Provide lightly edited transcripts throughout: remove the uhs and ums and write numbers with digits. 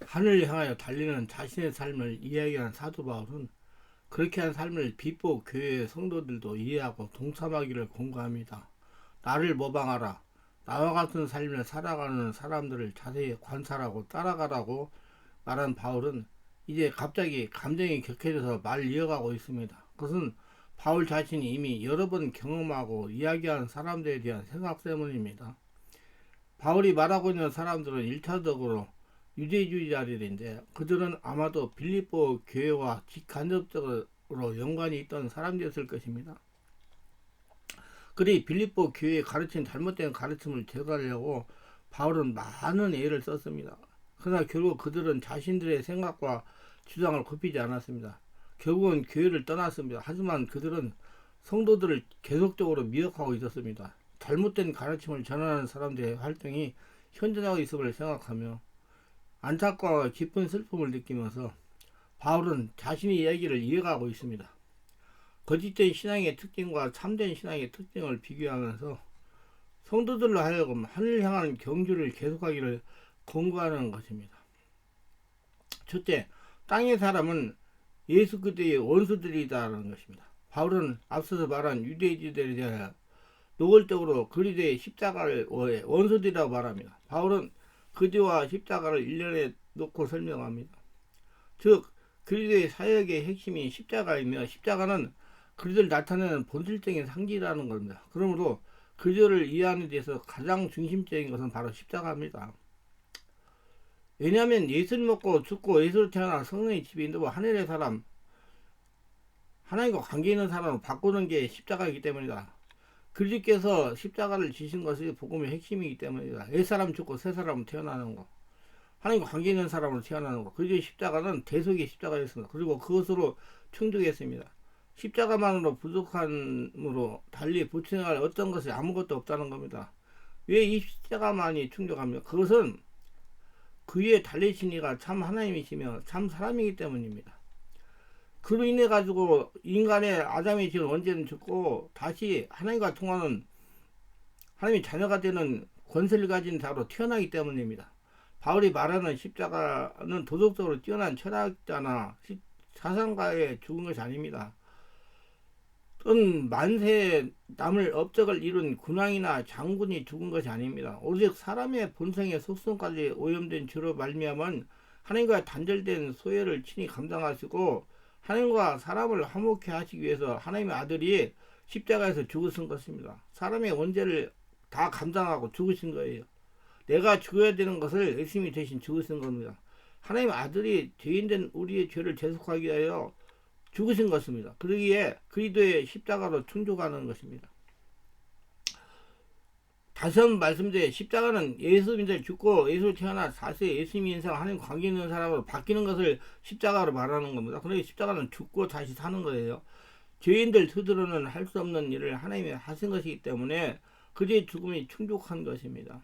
하늘을 향하여 달리는 자신의 삶을 이야기한 사도 바울은 그렇게 한 삶을 비포 교회의 성도들도 이해하고 동참하기를 권고합니다. 나를 모방하라. 나와 같은 삶을 살아가는 사람들을 자세히 관찰하고 따라가라고 말한 바울은 이제 갑자기 감정이 격해져서 말 이어가고 있습니다. 그것은 바울 자신이 이미 여러 번 경험하고 이야기한 사람들에 대한 생각 때문입니다. 바울이 말하고 있는 사람들은 1차적으로 유대주의자들인데 그들은 아마도 빌립보 교회와 직간접적으로 연관이 있던 사람들이었을 것입니다. 그리 빌립보 교회에 가르친 잘못된 가르침을 제거하려고 바울은 많은 애를 썼습니다. 그러나 결국 그들은 자신들의 생각과 주장을 굽히지 않았습니다. 결국은 교회를 떠났습니다. 하지만 그들은 성도들을 계속적으로 미혹하고 있었습니다. 잘못된 가르침을 전하는 사람들의 활동이 현존하고 있음을 생각하며 안타까워 깊은 슬픔을 느끼면서 바울은 자신의 이야기를 이어가고 있습니다. 거짓된 신앙의 특징과 참된 신앙의 특징을 비교하면서 성도들로 하여금 하늘을 향하는 경주를 계속하기를 권고하는 것입니다. 첫째, 땅의 사람은 예수 그리스도의 원수들이다라는 것입니다. 바울은 앞서서 말한 유대인들에 대하여 노골적으로 그리스도의 십자가를 원수들이라고 말합니다. 바울은 그리스도와 십자가를 일련에 놓고 설명합니다. 즉 그리스도의 사역의 핵심이 십자가이며 십자가는 그리스도를 나타내는 본질적인 상징이라는 겁니다. 그러므로 그리스도를 이해하는 데서 가장 중심적인 것은 바로 십자가입니다. 왜냐하면 예수를 먹고 죽고 예수로 태어나 성령의 집인도 하늘의 사람, 하나님과 관계 있는 사람을 바꾸는 게 십자가이기 때문이다. 그리스도께서 십자가를 지신 것이 복음의 핵심이기 때문이다. 옛사람 죽고 새사람 태어나는 거, 하나님과 관계 있는 사람으로 태어나는 거, 그리스도의 십자가는 대속의 십자가였습니다. 그리고 그것으로 충족했습니다. 십자가만으로 부족함으로 달리 보충할 어떤 것이 아무것도 없다는 겁니다. 왜 이 십자가만이 충족합니까? 그것은 그 위에 달리신 이가 참 하나님이시며 참 사람이기 때문입니다. 그로 인해 가지고 인간의 아담의 죄는 언제는 죽고 다시 하나님과 통하는 하나님의 자녀가 되는 권세를 가진 자로 태어나기 때문입니다. 바울이 말하는 십자가는 도덕적으로 뛰어난 철학자나 사상가에 죽은 것이 아닙니다. 또는 만세 남을 업적을 이룬 군왕이나 장군이 죽은 것이 아닙니다. 오직 사람의 본성의 속성까지 오염된 죄로 말미암은 하나님과 단절된 소외를 친히 감당하시고 하나님과 사람을 화목케 하시기 위해서 하나님의 아들이 십자가에서 죽으신 것입니다. 사람의 원죄를 다 감당하고 죽으신 거예요. 내가 죽어야 되는 것을 예수님이 대신 죽으신 겁니다. 하나님의 아들이 죄인된 우리의 죄를 대속하기 위하여 죽으신 것입니다. 그러기에 그리스도의 십자가로 충족하는 것입니다. 다시 한번 말씀드려 십자가는 예수 믿어 죽고 예수 태어나 사세 예수님의 인생 하나님 관계 있는 사람으로 바뀌는 것을 십자가로 말하는 겁니다. 그러니 십자가는 죽고 다시 사는 거예요. 죄인들 스스로는 할 수 없는 일을 하나님이 하신 것이기 때문에 그의 죽음이 충족한 것입니다.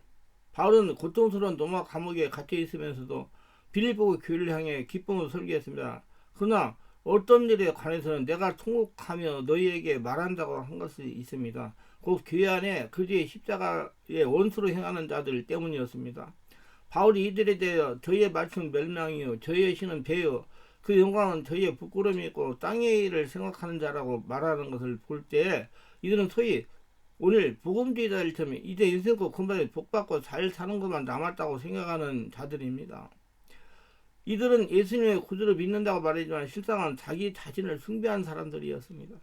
바울은 고통스러운 로마 감옥에 갇혀 있으면서도 빌립보 교회를 향해 기쁨으로 설교했습니다. 그러나 어떤 일에 관해서는 내가 통곡하며 너희에게 말한다고 한 것이 있습니다. 곧 교회 안에 그리스도의 십자가의 원수로 행하는 자들 때문이었습니다. 바울이 이들에 대해 저희의 말씀은 멸망이요 저희의 신은 배요 그 영광은 저희의 부끄러움이고 땅의 일을 생각하는 자라고 말하는 것을 볼 때 이들은 소위 오늘 복음주의자들처럼 이제 인생고 건반에 복받고 잘 사는 것만 남았다고 생각하는 자들입니다. 이들은 예수님의 구주를 믿는다고 말하지만 실상은 자기 자신을 숭배한 사람들이었습니다.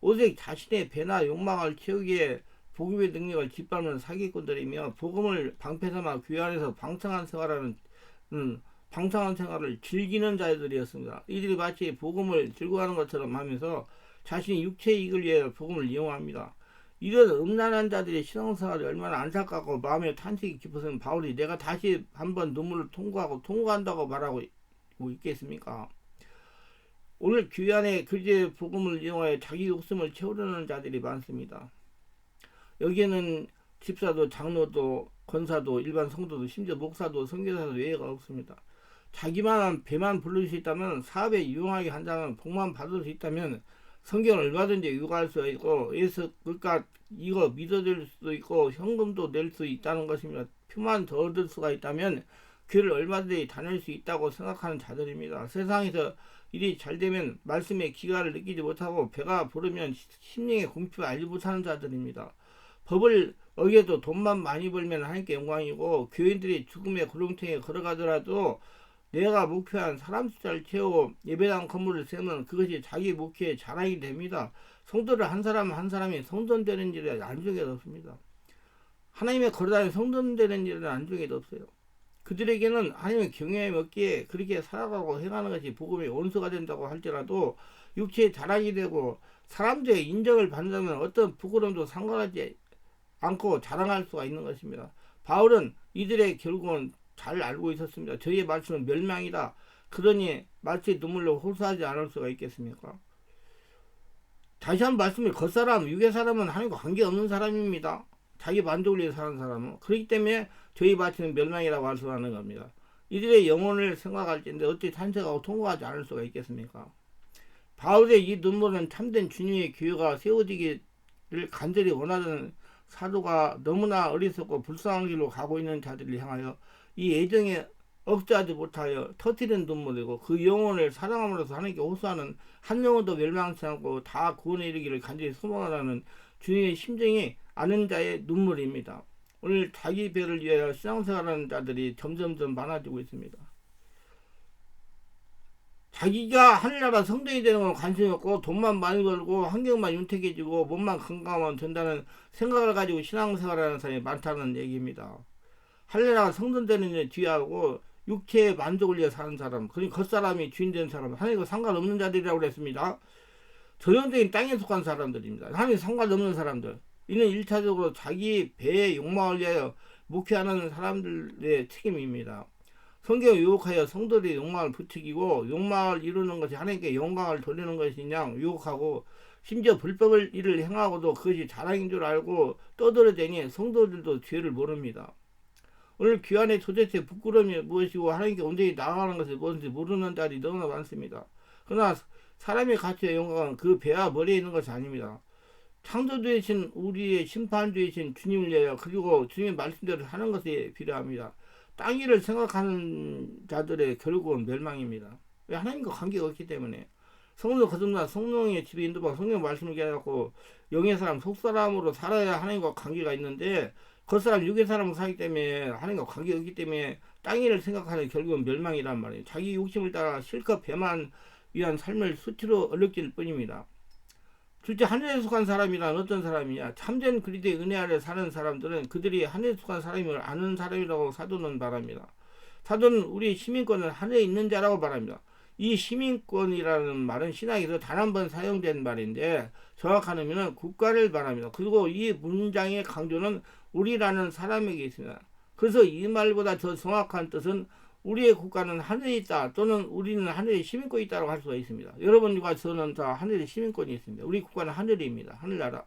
오직 자신의 배나 욕망을 채우기에 복음의 능력을 짓밟는 사기꾼들이며 복음을 방패삼아 교회 안에서 방탕한 생활을 즐기는 자들이었습니다. 이들이 마치 복음을 즐거워하는 것처럼 하면서 자신의 육체의 이익을 위해 복음을 이용합니다. 이런 음란한 자들의 신앙생활이 얼마나 안타깝고 마음에 탄식이 깊어서는 바울이 내가 다시 한번 눈물을 통곡한다고 말하고 있겠습니까? 오늘 교회 안에 그리스도의 복음을 이용하여 자기 욕심을 채우려는 자들이 많습니다. 여기에는 집사도 장로도 권사도 일반 성도도 심지어 목사도 선교사도 외회가 없습니다. 자기만 배만 부를 수 있다면 사업에 유용하게 한다면 복만 받을 수 있다면 성경을 얼마든지 요구할 수 있고 예수 그러니까 이거 믿어줄 수도 있고 현금도 낼 수 있다는 것입니다. 표만 더 얻을 수가 있다면 교회를 얼마든지 다닐 수 있다고 생각하는 자들입니다. 세상에서 일이 잘 되면 말씀의 기가를 느끼지 못하고 배가 부르면 심령의 공평을 알지 못하는 자들입니다. 법을 어겨도 돈만 많이 벌면 하나님께 영광이고, 교인들이 죽음의 구렁텅이에 걸어가더라도 내가 목표한 사람 숫자를 채우고 예배당 건물을 세우면 그것이 자기 목회의 자랑이 됩니다. 성도를 한 사람 한 사람이 성돈 되는 일은 안중에도 없습니다. 하나님의 거룩한 성돈 되는 일은 안중에도 없어요. 그들에게는 하나님의 경외함이 없기에 그렇게 살아가고 행하는 것이 복음의 원수가 된다고 할지라도 육체의 자랑이 되고 사람들의 인정을 받는다면 어떤 부끄러움도 상관하지 않고 자랑할 수가 있는 것입니다. 바울은 이들의 결국은 잘 알고 있었습니다. 저희의 말씀은 멸망이다. 그러니 말씀의 눈물로 호소하지 않을 수가 있겠습니까? 다시 한 말씀을, 겉사람, 육의 사람은 하나님과 관계없는 사람입니다. 자기 만족을 위해 사는 사람은. 그렇기 때문에 저희 말씀은 멸망이라고 할 수 있는 겁니다. 이들의 영혼을 생각할 때인데 어떻게 탄식하고 통곡하지 않을 수가 있겠습니까? 바울의 이 눈물은 참된 주님의 교회가 세워지기를 간절히 원하는 사도가 너무나 어리석고 불쌍한 길로 가고 있는 자들을 향하여 이 애정에 억제하지 못하여 터뜨리는 눈물이고, 그 영혼을 사랑함으로써 하나님께 호소하는 한 영혼도 멸망치 않고 다 구원에 이르기를 간절히 소망하는 주님의 심정이 아는 자의 눈물입니다. 오늘 자기 배를 위하여 신앙생활하는 자들이 점점점 많아지고 있습니다. 자기가 하늘나라 성도이 되는 건 관심이 없고 돈만 많이 벌고 환경만 윤택해지고 몸만 건강하면 된다는 생각을 가지고 신앙생활하는 사람이 많다는 얘기입니다. 하늘나라 성돈 되는 일 뒤하고 육체의 만족을 위해 사는 사람, 그러니 겉사람이 주인 되는 사람, 하나님과 상관없는 자들이라고 그랬습니다. 전형적인 땅에 속한 사람들입니다. 하나님 상관없는 사람들. 이는 1차적으로 자기 배의 욕망을 위하여 목회하는 사람들의 책임입니다. 성경을 유혹하여 성도들의 욕망을 부추기고 욕망을 이루는 것이 하나님께 영광을 돌리는 것이냐 유혹하고, 심지어 불법을 일을 행하고도 그것이 자랑인 줄 알고 떠들어대니 성도들도 죄를 모릅니다. 오늘 귀환의 도대체 부끄러움이 무엇이고 하나님께 온전히 나아가는 것이 무엇인지 모르는 자들이 너무나 많습니다. 그러나 사람의 가치와 영광은 그 배와 머리에 있는 것이 아닙니다. 창조주이신 우리의 심판주이신 주님을 위하여, 그리고 주님의 말씀대로 하는 것이 필요합니다. 땅 일을 생각하는 자들의 결국은 멸망입니다. 왜? 하나님과 관계가 없기 때문에. 성도 거듭나 성령의 집에 인도받고 성령 말씀을 깨닫고 영의 사람 속사람으로 살아야 하나님과 관계가 있는데, 겉사람 육의 사람으로 살기 때문에 하나님과 관계가 없기 때문에 땅 일을 생각하는 결국은 멸망이란 말이에요. 자기 욕심을 따라 실컷 배만 위한 삶을 수치로 얼룩질 뿐입니다. 둘째, 하늘에 속한 사람이란 어떤 사람이냐? 참된 그리스도의 은혜 아래 사는 사람들은 그들이 하늘에 속한 사람임을 아는 사람이라고 사도는 말합니다. 사도는 우리 시민권은 하늘에 있는 자라고 말합니다. 이 시민권이라는 말은 신학에서 단 한 번 사용된 말인데 정확한 의미는 국가를 말합니다. 그리고 이 문장의 강조는 우리라는 사람에게 있습니다. 그래서 이 말보다 더 정확한 뜻은 우리의 국가는 하늘에 있다, 또는 우리는 하늘에 시민권이 있다고 할 수가 있습니다. 여러분과 저는 다 하늘에 시민권이 있습니다. 우리 국가는 하늘입니다. 하늘나라.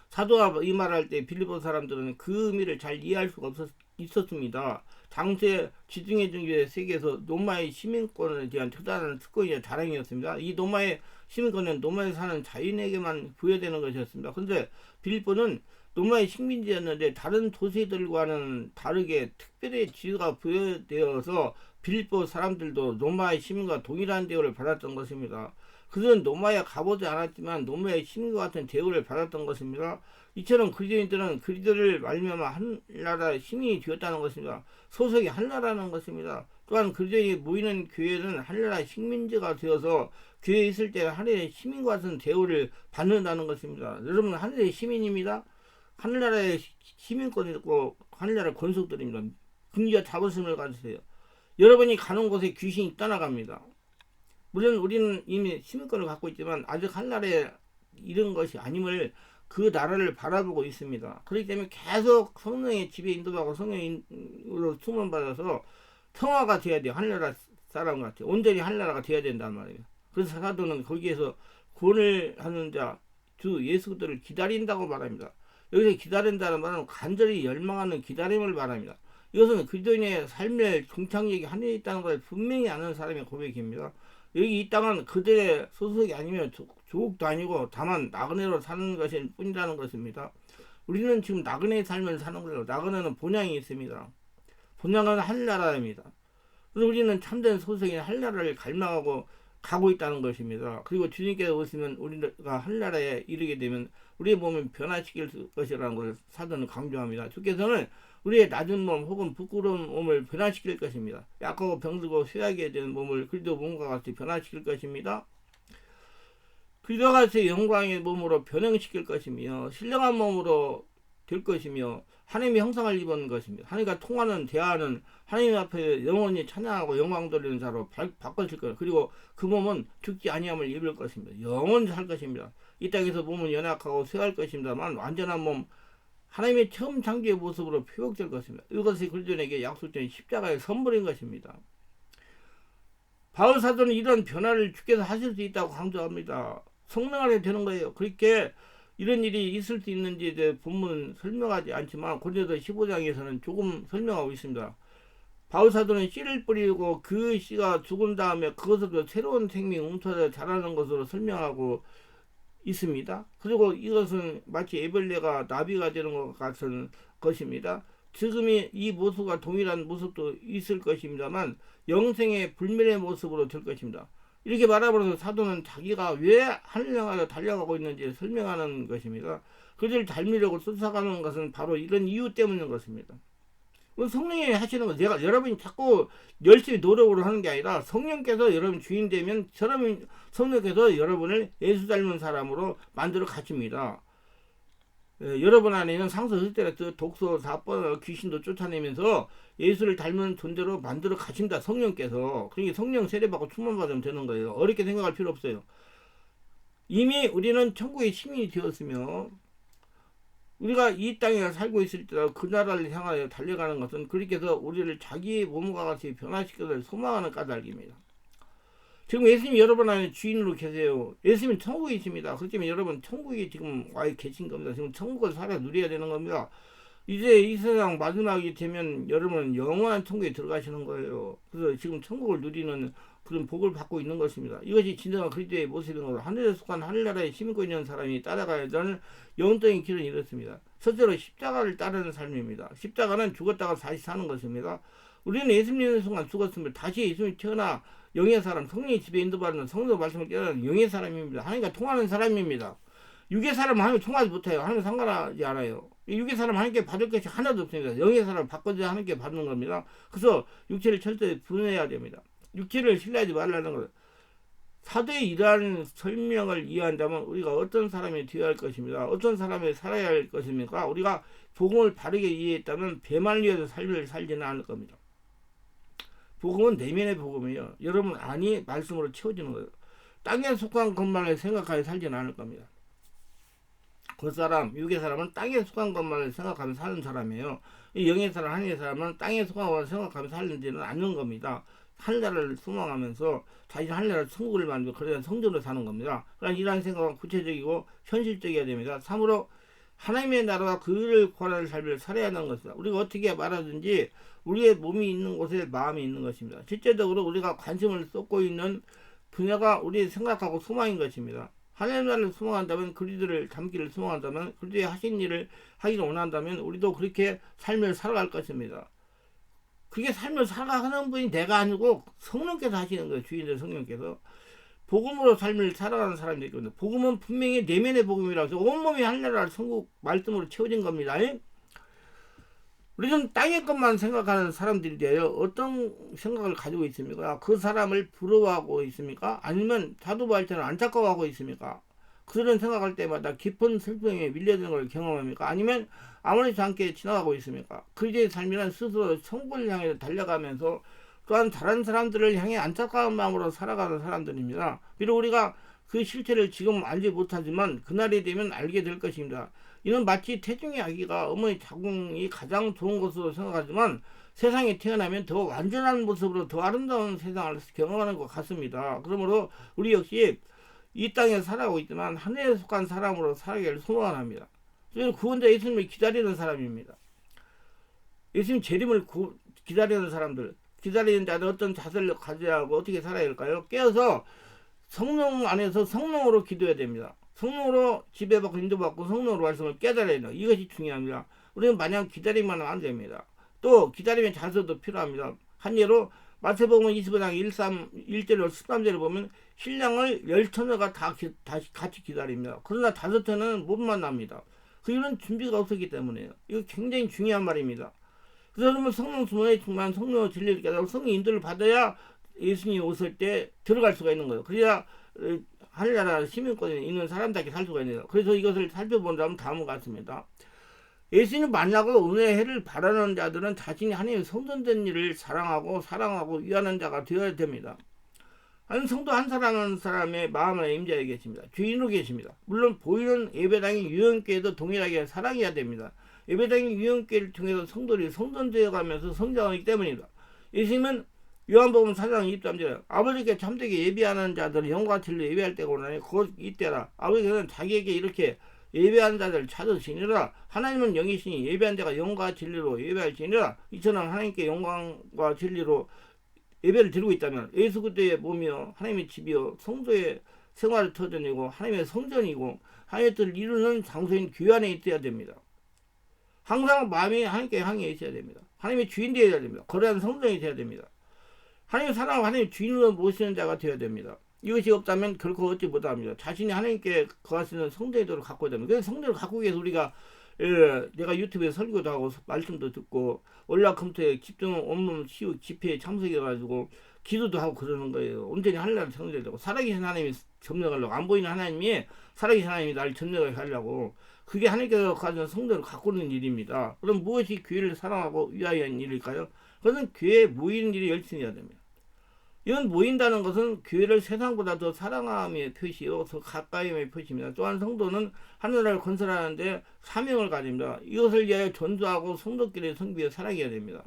사도가 이 말할 때 빌립보 사람들은 그 의미를 잘 이해할 수가 있었습니다. 당시에 지중해 종교의 세계에서 로마의 시민권에 대한 특단한 특권이자 자랑이었습니다. 이 로마의 시민권은 로마에 사는 자인에게만 부여되는 것이었습니다. 그런데 빌립보는 로마의 식민지였는데 다른 도시들과는 다르게 특별히 지위가 부여되어서 빌립보 사람들도 로마의 시민과 동일한 대우를 받았던 것입니다. 그들은 로마에 가보지 않았지만 로마의 시민과 같은 대우를 받았던 것입니다. 이처럼 그리스도인들은 그리스도를 말미암아 한나라의 시민이 되었다는 것입니다. 소속이 한나라는 것입니다. 또한 그리스도인이 모이는 교회는 한나라의 식민지가 되어서 교회에 있을 때 하늘의 시민과 같은 대우를 받는다는 것입니다. 여러분, 하늘의 시민입니다. 하늘나라의 시민권이 있고 하늘나라 권속들입니다. 긍지와 자부심을 가지세요. 여러분이 가는 곳에 귀신이 떠나갑니다. 물론 우리는 이미 시민권을 갖고 있지만 아직 하늘나라에 이른 것이 아님을 그 나라를 바라보고 있습니다. 그렇기 때문에 계속 성령의 집에 인도받고 성령으로 충만받아서 성화가 되어야 돼요. 하늘나라 사람 같아. 온전히 하늘나라가 되어야 된단 말이에요. 그래서 사도는 거기에서 구원을 하는 자 주 예수 그리스도를 기다린다고 말합니다. 여기서 기다린다는 말은 간절히 열망하는 기다림을 말합니다. 이것은 그리스도인의 삶의 종착역이 하늘에 있다는 것을 분명히 아는 사람의 고백입니다. 여기 이 땅은 그들의 소속이 아니면 조국도 아니고 다만 나그네로 사는 것일 뿐이라는 것입니다. 우리는 지금 나그네의 삶을 사는 거예요. 나그네는 본향이 있습니다. 본향은 하늘나라입니다. 그래서 우리는 참된 소생인 하늘나라를 갈망하고 가고 있다는 것입니다. 그리고 주님께서 오시면 우리가 하늘나라에 이르게 되면 우리의 몸을 변화시킬 것이라는 것을 사도는 강조합니다. 주께서는 우리의 낮은 몸 혹은 부끄러운 몸을 변화시킬 것입니다. 약하고 병들고 쇠하게 된 몸을 그리스도 몸과 같이 변화시킬 것입니다. 그리스도와 같이 영광의 몸으로 변형시킬 것이며 신령한 몸으로 될 것이며 하나님의 형상을 입은 것입니다. 하나님과 통하는 대화하는 하나님 앞에 영원히 찬양하고 영광 돌리는 자로 바꿔질 거예요. 그리고 그 몸은 죽지 아니함을 입을 것입니다. 영원히 살 것입니다. 이 땅에서 몸은 연약하고 쇠할 것입니다만 완전한 몸 하나님의 처음 창조의 모습으로 표현될 것입니다. 이것이 그리스도인에게 약속된 십자가의 선물인 것입니다. 바울 사도는 이런 변화를 주께서 하실 수 있다고 강조합니다. 성령 안에 되는 거예요. 그렇게 이런 일이 있을 수 있는지에 대해 본문은 설명하지 않지만 고린도서 15장에서는 조금 설명하고 있습니다. 바울 사도는 씨를 뿌리고 그 씨가 죽은 다음에 그것으로 새로운 생명이 웅터져 자라는 것으로 설명하고 있습니다. 그리고 이것은 마치 에벌레가 나비가 되는 것 같은 것입니다. 지금이 이 모습과 동일한 모습도 있을 것입니다만 영생의 불멸의 모습으로 될 것입니다. 이렇게 말함으로써 사도는 자기가 왜 하늘 향하여 달려가고 있는지 설명하는 것입니다. 그들을 닮으려고 쫓아가는 것은 바로 이런 이유 때문인 것입니다. 성령이 하시는 것, 여러분이 자꾸 열심히 노력으로 하는 게 아니라 성령께서 여러분 주인 되면 성령께서 여러분을 예수 닮은 사람으로 만들어 가십니다. 여러분 안에는 상서 흑대라트 독소 사번 귀신도 쫓아내면서 예수를 닮은 존재로 만들어 가신다. 성령께서. 그러니까 성령 세례받고 충만받으면 되는 거예요. 어렵게 생각할 필요 없어요. 이미 우리는 천국의 시민이 되었으며 우리가 이 땅에 살고 있을 때도 그 나라를 향하여 달려가는 것은 그렇게 해서 우리를 자기의 몸과 같이 변화시켜서 소망하는 까닭입니다. 지금 예수님이 여러분 안에 주인으로 계세요. 예수님은 천국에 있습니다. 그렇지만 여러분 천국에 지금 와 계신 겁니다. 지금 천국을 살아 누려야 되는 겁니다. 이제 이 세상 마지막이 되면 여러분은 영원한 천국에 들어가시는 거예요. 그래서 지금 천국을 누리는 그런 복을 받고 있는 것입니다. 이것이 진정한 그리스도의 모습인 것으로 하늘에 속한 하늘나라에 시민권 있는 사람이 따라가야 되는 영적인 길은 이렇습니다. 첫째로 십자가를 따르는 삶입니다. 십자가는 죽었다가 다시 사는 것입니다. 우리는 예수님 믿는 순간 죽었으면 다시 예수님이 태어나 영의 사람, 성령의 집에 인도받는 성도 말씀을 깨닫는 영의 사람입니다. 하나님과 통하는 사람입니다. 육의 사람은 하나님 통하지 못해요. 하나님 상관하지 않아요. 육의 사람 하나님께 받을 것이 하나도 없습니다. 영의 사람 바꿔줘야 하나님께 받는 겁니다. 그래서 육체를 철저히 분해해야 됩니다. 육체를 신뢰하지 말라는 것. 사도의 이러한 설명을 이해한다면 우리가 어떤 사람이 되어야 할 것입니다. 어떤 사람이 살아야 할 것입니까? 우리가 복음을 바르게 이해했다면 배만 위에서 삶을 살지는 않을 겁니다. 복음은 내면의 복음이에요. 여러분 안이 말씀으로 채워지는 거예요. 땅에 속한 것만을 생각하여 살지는 않을 겁니다. 그 사람, 육의 사람은 땅에 속한 것만을 생각하며 사는 사람이에요. 이 영의 사람, 하늘의 사람은 땅에 속한 것만 생각하며 살지는 않는 겁니다. 하늘나라를 소망하면서 자신 하늘나라 천국을 만들고 그래야 성전으로 사는 겁니다. 그러나 이러한 생각은 구체적이고 현실적이어야 됩니다. 참으로 하나님의 나라와 그를 구하는 삶을 살아야 하는 것이다. 우리가 어떻게 말하든지 우리의 몸이 있는 곳에 마음이 있는 것입니다. 실제적으로 우리가 관심을 쏟고 있는 분야가 우리의 생각하고 소망인 것입니다. 하나님 나라를 소망한다면 그리스도를 닮기를 소망한다면 그리스도의 하신 일을 하기를 원한다면 우리도 그렇게 삶을 살아갈 것입니다. 그게 삶을 살아가는 분이 내가 아니고 성령께서 하시는 거예요. 주인들 성령께서. 복음으로 삶을 살아가는 사람이 되기 때문에 복음은 분명히 내면의 복음이라서 온몸이 하늘나라 천국 말씀으로 채워진 겁니다. 우리는 땅의 것만 생각하는 사람들이에요. 어떤 생각을 가지고 있습니까? 그 사람을 부러워하고 있습니까? 아니면 사도 바울처럼 안타까워하고 있습니까? 그런 생각할 때마다 깊은 슬픔에 밀려드는 걸 경험합니까? 아니면 아무렇지 않게 지나가고 있습니까? 그리스도의 삶이란 스스로 천국을 향해 달려가면서 또한 다른 사람들을 향해 안타까운 마음으로 살아가는 사람들입니다. 비록 우리가 그 실체를 지금 알지 못하지만 그날이 되면 알게 될 것입니다. 이는 마치 태중의 아기가 어머니 자궁이 가장 좋은 것으로 생각하지만 세상에 태어나면 더 완전한 모습으로 더 아름다운 세상을 경험하는 것 같습니다. 그러므로 우리 역시 이 땅에 살아가고 있지만 하늘에 속한 사람으로 살아가기를 소망합니다. 그래서 구원자 예수님을 기다리는 사람입니다. 예수님 재림을 기다리는 사람들, 기다리는 자는 어떤 자세를 가져야 하고 어떻게 살아야 할까요? 깨어서 성령 안에서 성령으로 기도해야 됩니다. 성령으로 지배받고 인도받고 성령으로 말씀을 깨달아야 돼요. 이것이 중요합니다. 우리는 마냥 기다리면 안 됩니다. 또 기다림의 자세도 필요합니다. 한 예로 마태복음 25장 1절로 13절을 보면 신랑을 10처녀가 다시 같이 기다립니다. 그러나 5처녀는 못 만납니다. 그 이유는 준비가 없었기 때문에요. 이거 굉장히 중요한 말입니다. 그래서 그러면 성령 수문에 정말 성령 진리를 깨달고 성령 인도를 받아야 예수님이 오실 때 들어갈 수가 있는 거예요. 그래야 하늘나라 시민권에 있는 사람답게 살 수가 있는 거예요. 그래서 이것을 살펴본다면 다음과 같습니다. 예수님 만나고 은혜의 해를 바라는 자들은 자신이 하나님의 성전된 일을 사랑하고 위하는 자가 되어야 됩니다. 한 성도 한 사람의 마음 안에 임재하여 계십니다. 주인으로 계십니다. 물론 보이는 예배당의 유형교회도 동일하게 사랑해야 됩니다. 예배당의 유형교회를 통해서 성도들이 성전되어 가면서 성장하기 때문입니다. 예수님은 요한복음 4장 23절에 아버지께 참되게 예배하는 자들은 영과 진리로 예배할 때가 오나니 곧 이때라. 아버지께서는 자기에게 이렇게 예배하는 자들을 찾으시니라. 하나님은 영이시니 예배한 자가 영과 진리로 예배할지니라. 이처럼 하나님께 영광과 진리로 예배를 드리고 있다면 예수 그리스도의 몸이요 하나님의 집이요 성도의 생활의 터전이고 하나님의 성전이고 하나님의 뜻을 이루는 장소인 교회 안에 있어야 됩니다. 항상 마음이 하나님께 향해 있어야 됩니다. 하나님의 주인 되어야 됩니다. 거대한 성전이 되어야 됩니다. 하나님의 사랑하고 하나님의 주인으로 모시는 자가 되어야 됩니다. 이것이 없다면 결코 얻지 못합니다. 자신이 하나님께 거하시는 성전도를 갖고 됩니다. 그래서 성전을 갖고 위해서 우리가 내가 유튜브에 설교도 하고 말씀도 듣고 월화금토에 집중 온몸 치유 집회에 참석해가지고 기도도 하고 그러는 거예요. 온전히 하늘나라 성전이 되고 살아계신 하나님이 점령하려고 안 보이는 하나님이 살아계신 하나님이 나를 점령하게 하려고 그게 하나님께서 가진 성전을 가꾸는 일입니다. 그럼 무엇이 교회를 사랑하고 위하여 하는 일일까요? 그것은 교회에 모이는 일이 열심히 해야 됩니다. 이건 모인다는 것은 교회를 세상보다 더 사랑함의 표시요, 더 가까이의 표시입니다. 또한 성도는 하늘나라를 건설하는데 사명을 가집니다. 이것을 위하여 전도하고 성도끼리 섬기며 살아가야 됩니다.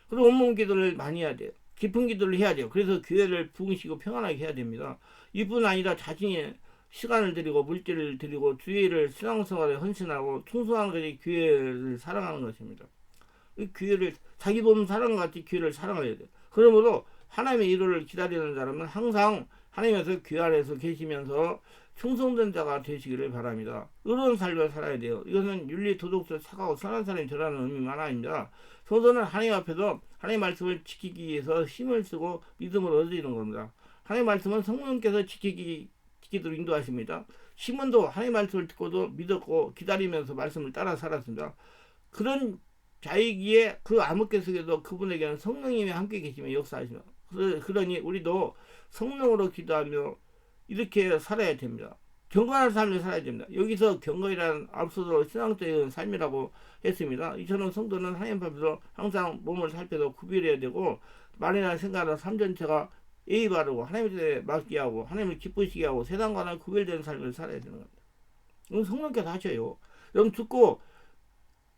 그리고 온몸 기도를 많이 해야 돼요. 깊은 기도를 해야 돼요. 그래서 교회를 부흥시키고 평안하게 해야 됩니다. 이뿐 아니라 자신이 시간을 드리고 물질을 드리고 주의를 신앙생활에 헌신하고 충성한 것이 교회를 사랑하는 것입니다. 이 교회를 자기 몸 사랑과 같이 교회를 사랑해야 돼요. 그러므로 하나님의 일을 기다리는 사람은 항상 하나님께서 교회 안에서 계시면서 충성된 자가 되시기를 바랍니다. 의로운 삶을 살아야 돼요. 이것은 윤리, 도덕적, 착하고 선한 사람이 되라는 의미만 아닙니다. 성도는 하나님 앞에서 하나님의 말씀을 지키기 위해서 힘을 쓰고 믿음을 얻으시는 겁니다. 하나님의 말씀은 성령께서 지키도록 인도하십니다. 시몬도 하나님의 말씀을 듣고도 믿었고 기다리면서 말씀을 따라 살았습니다. 그런 자이기에 그 암흑계 속에도 그분에게는 성령님이 함께 계시며 역사하십니다. 그러니 우리도 성령으로 기도하며 이렇게 살아야 됩니다. 경건한 삶을 살아야 됩니다. 여기서 경건이라는 앞서서 신앙적인 삶이라고 했습니다. 이처럼 성도는 하나님 앞에서 항상 몸을 살펴서 구별해야 되고 말이나 생각이나 삶 전체가 예의 바르고 하나님께 맡게 하고 하나님을 기쁘시게 하고 세상과는 구별되는 삶을 살아야 되는 겁니다. 이건 성령께서 하셔요. 여러분 듣고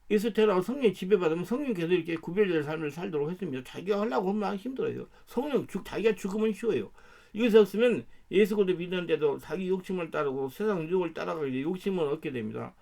예수 태어나고 성령의 지배받으면 성령께서 이렇게 구별된 삶을 살도록 했습니다. 자기가 하려고 하면 힘들어요. 자기가 죽으면 쉬워요. 이것이 없으면 예수 그리스도 믿는데도 자기 욕심을 따르고 세상 유혹을 따라가게 욕심을 얻게 됩니다.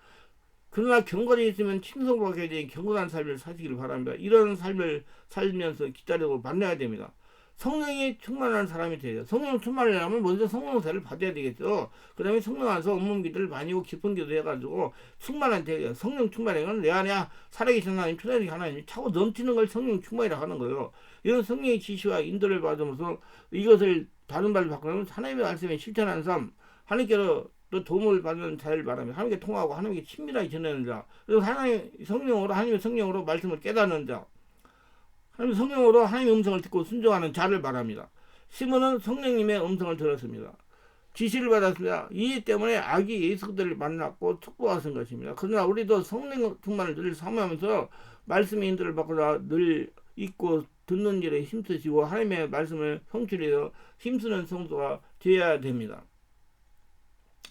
그러나 경건이 있으면 칭송받게 되는 경건한 삶을 사시기를 바랍니다. 이런 삶을 살면서 기다리고 만나야 됩니다. 성령이 충만한 사람이 돼요. 성령 충만하려면 먼저 성령세를 받아야 되겠죠. 그 다음에 성령 안에서 온몸 기도를 많이 하고 깊은 기도 해가지고 충만한 되요. 성령 충만이면 내 안에 살아계신 하나님, 초대적인 하나님이 차고 넘치는 걸 성령 충만이라고 하는 거예요. 이런 성령의 지시와 인도를 받으면서 이것을 다른 말로 바꾸면 하나님의 말씀에 실천하는 삶, 하나님께로 또 도움을 받는 자를 바랍니다. 하나님께 통하고 하나님께 친밀하게 지내는 자, 그리고 하나님의 성령으로 말씀을 깨닫는 자, 하나님의 성령으로 하나님의 음성을 듣고 순종하는 자를 말합니다. 시몬은 성령님의 음성을 들었습니다. 지시를 받았습니다. 이 때문에 아기 예수 그리스도를 만났고 축복하신 것입니다. 그러나 우리도 성령 충만을 늘 사모하면서 말씀의 인도를 받고자 늘 읽고 듣는 일에 힘쓰시고 하나님의 말씀을 성취하여 힘쓰는 성도가 되어야 됩니다.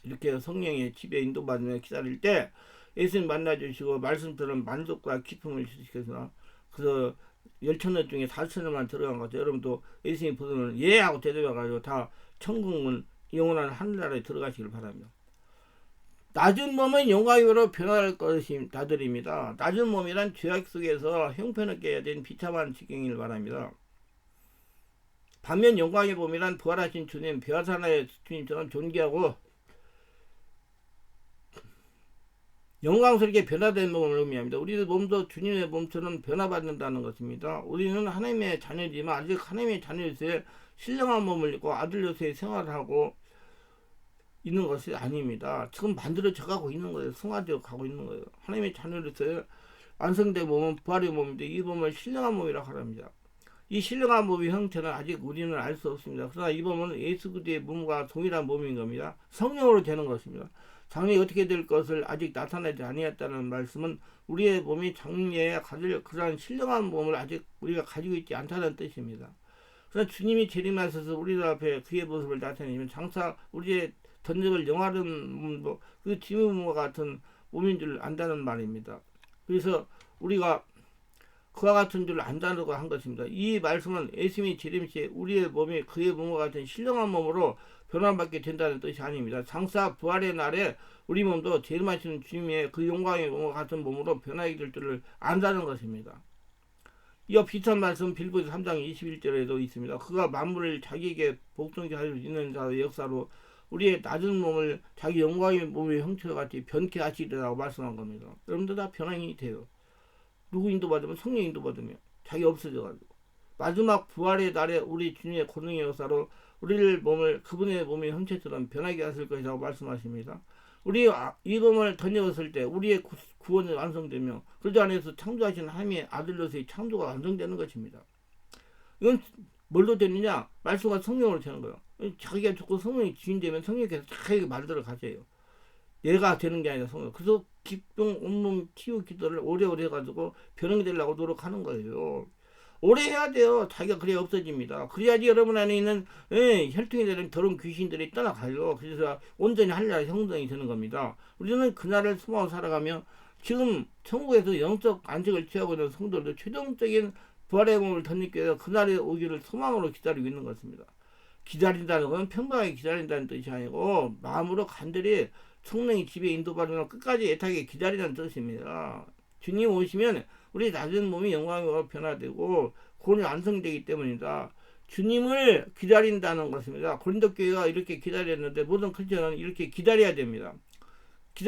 이렇게 성령의 지배 인도받으며 기다릴 때 예수님 만나주시고 말씀 들은 만족과 기쁨을 주시겠으나 그래서 10,000원 중에 4,000원만 들어간 것 같아요. 여러분도 예수님 보면 예 하고 대답해가지고 다 천국은 영원한 하늘나라에 들어가시길 바랍니다. 낮은 몸은 영광으로 변할 것이 다들입니다. 낮은 몸이란 죄악 속에서 형편을 깨야 된 비참한 지경이길 바랍니다. 반면 영광의 몸이란 부활하신 주님, 베아사나의 주님처럼 존귀하고 영광스럽게 변화된 몸을 의미합니다. 우리의 몸도 주님의 몸처럼 변화받는다는 것입니다. 우리는 하나님의 자녀지만 아직 하나님의 자녀로서의 신령한 몸을 입고 아들로서의 생활을 하고 있는 것이 아닙니다. 지금 만들어져 가고 있는 거예요. 승화되어 가고 있는 거예요. 하나님의 자녀로서의 완성된 몸은 부활의 몸인데 이 몸을 신령한 몸이라고 합니다. 이 신령한 몸의 형태는 아직 우리는 알 수 없습니다. 그러나 이 몸은 예수 그리스도의 몸과 동일한 몸인 겁니다. 성령으로 되는 것입니다. 장래에 어떻게 될 것을 아직 나타나지 아니했다는 말씀은 우리의 몸이 장래에 가질 그러한 신령한 몸을 아직 우리가 가지고 있지 않다는 뜻입니다. 그러나 주님이 재림하셔서 우리들 앞에 그의 모습을 나타내면 장차 우리의 던져을 영화로운 몸도 그 지문과 같은 몸인 줄 안다는 말입니다. 그래서 우리가 그와 같은 줄 안다고 한 것입니다. 이 말씀은 예수님이 재림 시에 우리의 몸이 그의 몸과 같은 신령한 몸으로 변화받게 된다는 뜻이 아닙니다. 장차 부활의 날에 우리 몸도 재림하시는 주님의 그 영광의 몸과 같은 몸으로 변하게 될 줄을 안다는 것입니다. 이와 비슷한 말씀 빌보드 3장 21절에도 있습니다. 그가 만물을 자기에게 복종케 할 수 있는 자의 역사로 우리의 낮은 몸을 자기 영광의 몸의 형체와 같이 변케 하시리라고 말씀한 겁니다. 여러분들 다 변화이 돼요. 누구 인도받으면 성령 인도받으면 자기 없어져가지고 마지막 부활의 날에 우리 주님의 권능의 역사로 우리를 몸을 그분의 몸의 형체처럼 변하게 하실 것이라고 말씀하십니다. 우리 이 몸을 던져왔을 때 우리의 구원이 완성되며 그러지 안에서 창조하신 하나님의 아들로서의 창조가 완성되는 것입니다. 이건 뭘로 되느냐? 말씀과 성령으로 되는 거예요. 자기가 좋고 성령이 주인되면 성령께서 자기가 만들어 가세요. 얘가 되는 게 아니라 성령. 그래서 기쁨 온몸 치유 기도를 오래오래 해가지고 변형이 되려고 노력하는 거예요. 오래 해야 돼요. 자기가 그래야 없어집니다. 그래야지 여러분 안에 있는 혈통이 되는 더러운 귀신들이 떠나가요. 그래서 온전히 하늘나라 형성이 되는 겁니다. 우리는 그날을 소망하고 살아가며 지금 천국에서 영적 안식을 취하고 있는 성도들도 최종적인 부활의 몸을 덧입게 해서 그날의 오기를 소망으로 기다리고 있는 것입니다. 기다린다는 건 평범하게 기다린다는 뜻이 아니고 마음으로 간절히 성령의 집에 인도받으면 끝까지 애타게 기다리는 뜻입니다. 주님 오시면 우리 낮은 몸이 영광으로 변화되고 구원이 완성되기 때문이다. 주님을 기다린다는 것입니다. 고린도 교회가 이렇게 기다렸는데 모든 크리스천은 이렇게 기다려야 됩니다.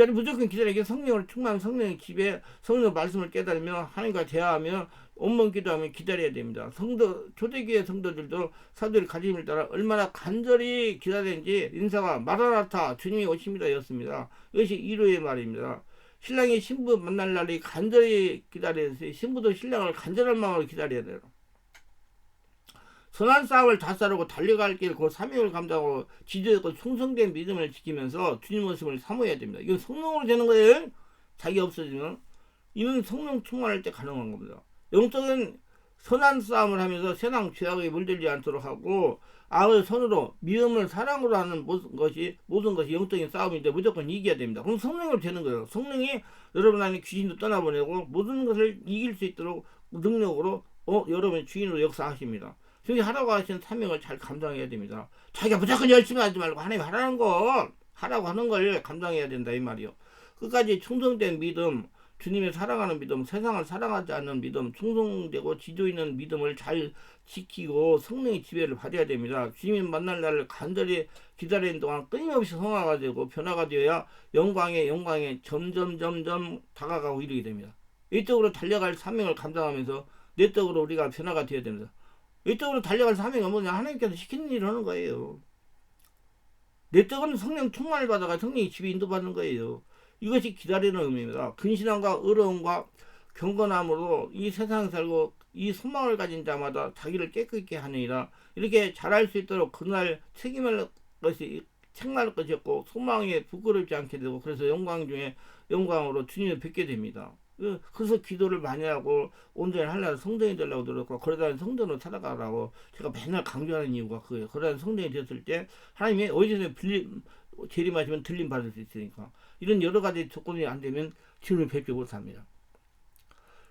무조건 기다리게 성령을 충만한 성령의 집에 성령 말씀을 깨달으며 하나님과 대화하며 온몸 기도하며 기다려야 됩니다. 초대교회 성도들도 사도의 가르침을 따라 얼마나 간절히 기다렸는지 인사가 마라나타 주님이 오십니다 였습니다. 이것이 이루의 말입니다. 신랑이 신부 만날 날이 간절히 기다려서 신부도 신랑을 간절한 마음으로 기다려야 돼요. 선한 싸움을 다 싸르고 달려갈 길 그 사명을 감당하고 지도했고 충성된 믿음을 지키면서 주님 모습을 사모해야 됩니다. 이건 성령으로 되는 거예요. 자기 없어지면 이는 성령 충만할 때 가능한 겁니다. 영적인 선한 싸움을 하면서 세상 죄악에 물들지 않도록 하고 악을 선으로 믿음을 사랑으로 하는 모든 것이 영적인 싸움인데 무조건 이겨야 됩니다. 그럼 성령으로 되는 거예요. 성령이 여러분 안에 귀신도 떠나보내고 모든 것을 이길 수 있도록 능력으로 여러분의 주인으로 역사하십니다. 저기 하라고 하신 사명을 잘 감당해야 됩니다. 자기가 무조건 열심히 하지 말고 하나님 하라고 하는 걸 감당해야 된다 이 말이요. 끝까지 충성된 믿음, 주님의 사랑하는 믿음, 세상을 사랑하지 않는 믿음, 충성되고 지조 있는 믿음을 잘 지키고 성령의 지배를 받아야 됩니다. 주님이 만날 날을 간절히 기다리는 동안 끊임없이 성화가 되고 변화가 되어야 영광에 점점 다가가고 이르게 됩니다. 이쪽으로 달려갈 사명을 감당하면서 내 쪽으로 우리가 변화가 되어야 됩니다. 이쪽으로 달려갈 사명은 뭐냐? 하나님께서 시키는 일을 하는 거예요. 내 쪽은 성령 충만을 받아가 성령의 집에 인도받는 거예요. 이것이 기다리는 의미입니다. 근신함과 의로움과 경건함으로 이 세상에 살고 이 소망을 가진 자마다 자기를 깨끗게 하느니라. 이렇게 잘할 수 있도록 그날 책임할 것이 책망할 것이 없고 소망에 부끄럽지 않게 되고 그래서 영광 중에 영광으로 주님을 뵙게 됩니다. 그래서 기도를 많이 하고 온전히 하려고 성도이 되려고 노력하고 그러다 성도로 살아가라고 제가 맨날 강조하는 이유가 그거예요. 그러다 성도이 됐을 때 하나님이 어디서 재림하시면 들림 받을 수 있으니까 이런 여러 가지 조건이 안 되면 주님을 뵙지 못합니다.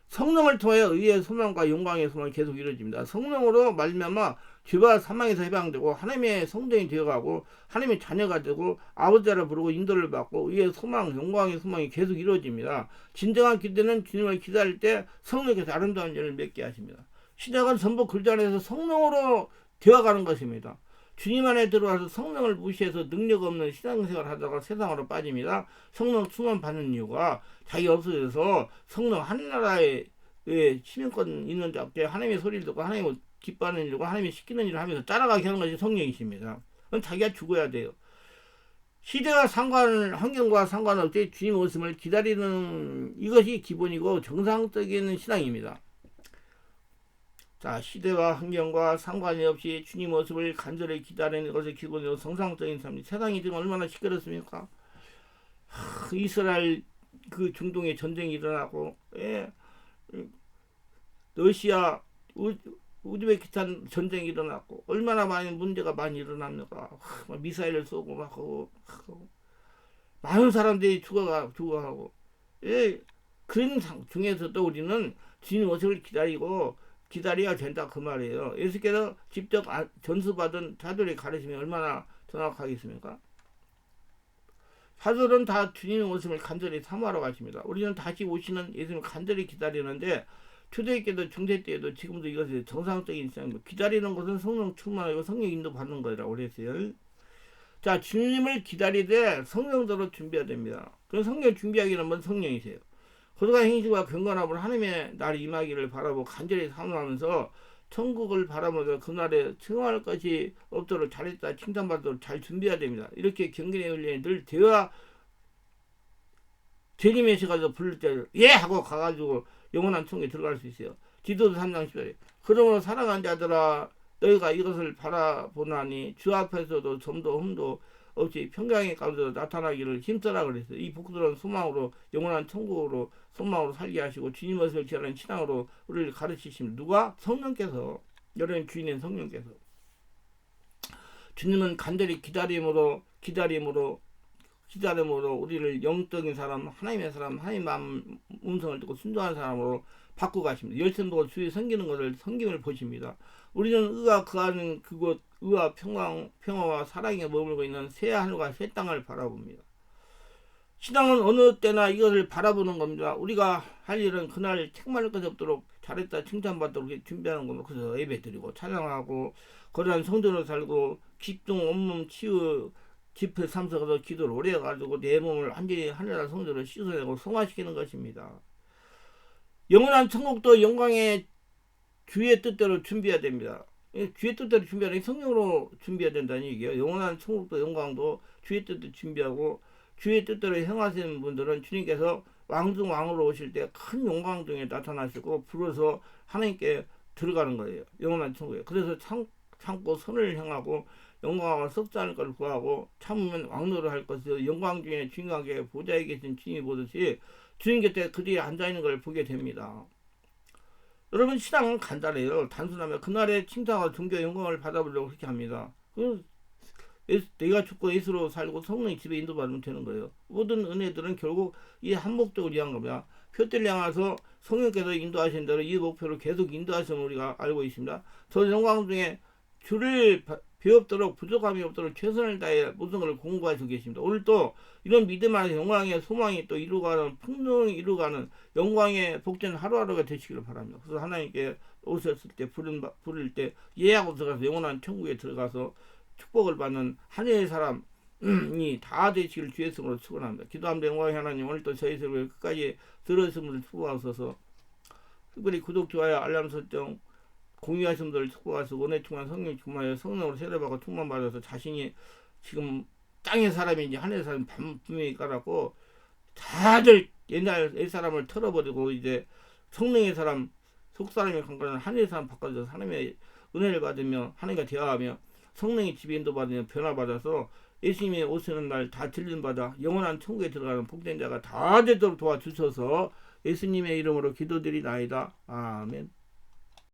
성령을 통하여 의의 소망과 영광의 소망이 계속 이루어집니다. 성령으로 말미암아 죄와 사망에서 해방되고 하나님의 성도이 되어가고 하나님의 자녀가 되고 아버지라 부르고 인도를 받고 의의 소망, 영광의 소망이 계속 이루어집니다. 진정한 기대는 주님을 기다릴 때 성령께서 아름다운 일을 맺게 하십니다. 신약은 전부 글자 안에서 성령으로 되어가는 것입니다. 주님 안에 들어와서 성령을 무시해서 능력 없는 신앙생활 하다가 세상으로 빠집니다. 성령 충만 받는 이유가 자기 없어져서 성령 하나나라에 시민권 있는 자께 하나님의 소리를 듣고 하나님을 기뻐하는 일과 하나님이 시키는 일을 하면서 따라가게 하는 것이 성령이십니다. 그건 자기가 죽어야 돼요. 시대와 환경과 상관없이 주님 오심을 기다리는 이것이 기본이고 정상적인 신앙입니다. 자, 시대와 환경과 상관이 없이 주님 모습을 간절히 기다리는 것이 기본이고 정상적인 삶입니다. 세상이 지금 얼마나 시끄럽습니까? 이스라엘 그 중동에 전쟁이 일어나고, 러시아 우즈베키스탄 전쟁이 일어났고 얼마나 많은 문제가 많이 일어납니까? 미사일을 쏘고 막 하고 많은 사람들이 죽어가고 그런 중에서도 우리는 주님 오심을 기다려야 된다 그 말이에요. 예수께서 직접 전수받은 자들의 가르침이 얼마나 정확하겠습니까? 사도는 다 주님 오심을 간절히 사모하러 가십니다. 우리는 다시 오시는 예수님을 간절히 기다리는데 초대교 때도 중세 때에도 지금도 이것이 정상적인 신앙입니다. 기다리는 것은 성령 충만하고 성령 인도 받는 거라고 그랬어요. 자, 주님을 기다리되 성령대로 준비해야 됩니다. 그럼 성령 준비하기는 뭔 성령이세요. 거룩한 행실과 경건함으로 하나님의 날이 임하기를 바라보고 간절히 사모하면서 천국을 바라보면서 그날에 청할 것이 없도록 잘했다 칭찬받도록 잘 준비해야 됩니다. 이렇게 경건의 훈련이 늘 되어 주님의 시간에서 부를 때 예! 하고 가가지고 영원한 천국에 들어갈 수 있어요. 디도서 3장 10절에 그러므로 사랑하는 자들아 너희가 이것을 바라보나니 주 앞에서도 점도 흠도 없이 평강의 가운데서 나타나기를 힘써라 그랬어요. 이 복들은 소망으로 영원한 천국으로 소망으로 살게 하시고 주님 것을 기하는 신앙으로 우리를 가르치십니다. 누가? 성령께서. 여러분 주인인 성령께서. 주님은 간절히 기다림으로 우리를 영적인 사람, 하나님의 사람, 하나님 마음 음성을 듣고 순종한 사람으로 바꾸고 가십니다. 열심 보고 주의 섬기는 것을 섬김을 보십니다. 우리는 의와 그하는 그곳 의와 평화와 사랑에 머물고 있는 새 하늘과 새 땅을 바라봅니다. 신앙은 어느 때나 이것을 바라보는 겁니다. 우리가 할 일은 그날 책망할 것이 없도록 잘했다 칭찬받도록 준비하는 겁니다. 그래서 예배드리고 찬양하고 거룩한 성전으로 살고 집중 온몸 치유 집회 참석해서 기도를 오래 해가지고 내 몸을 완전히 하늘나라 성전으로 씻어내고 성화시키는 것입니다. 영원한 천국도 영광의 주의 뜻대로 준비해야 됩니다. 주의 뜻대로 준비하는 게 성령으로 준비해야 된다는 얘기예요. 영원한 천국도 영광도 주의 뜻대로 준비하고 주의 뜻대로 행하시는 분들은 주님께서 왕중 왕으로 오실 때 큰 영광 중에 나타나시고 부르서 하나님께 들어가는 거예요. 영원한 천국에. 그래서 참고 선을 행하고 영광을 썩지 않을 걸 구하고 참으면 왕노를 할 것이요 영광 중에 주님께 보좌에 계신 주님이 보듯이 주님 곁에 그들이 앉아있는 걸 보게 됩니다. 여러분 신앙은 간단해요. 단순하면 그날의 칭찬과 존경 영광을 받아보려고 그렇게 합니다. 내가 죽고 예수로 살고 성령의 집에 인도받으면 되는 거예요. 모든 은혜들은 결국 이 한 목적을 위한 겁니다. 표대를 향해서 성령께서 인도하신 대로 이 목표를 계속 인도하시는 우리가 알고 있습니다. 저 영광 중에 주를 배웠도록 부족함이 없도록 최선을 다해 모든 것을 공부하시고 계십니다. 오늘도 이런 믿음 안에서 영광의 소망이 또 이루어가는 풍성히 이루어가는 영광의 복된 하루하루가 되시기를 바랍니다. 그래서 하나님께 오셨을 때 부를 때 예하고 들어가서 영원한 천국에 들어가서 축복을 받는 하늘의 사람이 다 되시기를 주의 이름으로 축원합니다. 기도합니다. 영광의 하나님 오늘도 저희 설교를 끝까지 들으신 분들 축복하소서. 특별히 구독, 좋아요, 알람 설정 공유하신 분들 축복하시고 은혜 충만 성령 충만하여 성령으로 세례받고 충만받아서 자신이 지금 땅의 사람인지 하늘의 사람인지 분명히 깔았고 다들 옛날 사람을 털어버리고 이제 성령의 사람 속사람이 강건한 하늘의 사람 바꿔서 하나님의 은혜를 받으며 하나님과 대화하며 성령의 지배 인도받으며 변화받아서 예수님이 오시는 날 다 들림받아 영원한 천국에 들어가는 복된 자가 다 되도록 도와주셔서 예수님의 이름으로 기도드리나이다. 아멘.